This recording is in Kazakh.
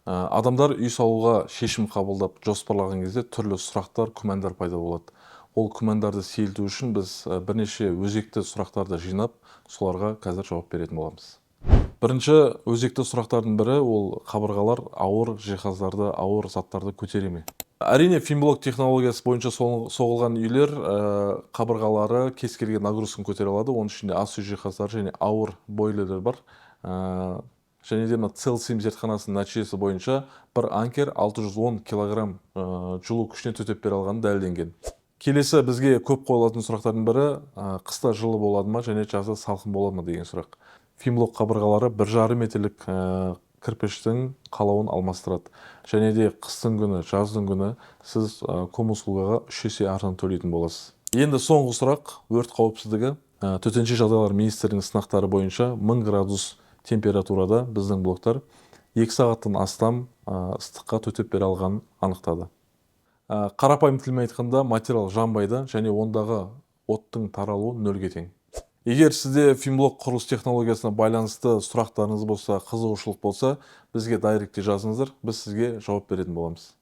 Адамдар үй салуға шешім қабылдап жоспарлаған кезде түрлі сұрақтар, күмәндар пайда болады. Ол күмәндарды сейілту үшін біз бірнеше өзекті сұрақтарды жинап, соларға қазір жауап беретін боламыз. Бірінші өзекті сұрақтардың бірі ол қабырғалар ауыр жиһаздарды, ауыр заттарды көтере ме? Әрине, финблок технологиясы бойынша соғылған үйлер қабырғалары кез келген нагрузканы көтере алады. Оның ішінде ас үй жиһаздары және ауыр бойлерлер бар. Және де Целсиум зертханасының нәтижесі бойынша бір анкер 610 килограмм жылу күшіне төтеп бере алғаны дәлелденген. Келесі бізге көп қойылатын сұрақтардың бірі қыста жылы болады ма және жазда салқын болады ма деген сұрақ. Финблок қабырғалары 1,5 метрлік кірпіштің қалауын алмастырады. Және де қыстың күні, жаздың күні сіз ком услугаға 3 есе арзан төлейтін боласыз. Енді соңғы сұрақ өрт қауіпсіздігі. Төтенше жағдайлар министрлігінің сынақтары бойынша 1000 градус температурада біздің блоктар 2 сағаттан астам ыстыққа төтеп бере алғанын анықтады. Қарапайым тілмен айтқанда материал жанбайды және ондағы оттың таралуы нөлге тең. Егер сізде финблок құрылыс технологиясына байланысты сұрақтарыңыз болса, қызығушылық болса, бізге дайректте жазыңыздар, біз сізге жауап беретін боламыз.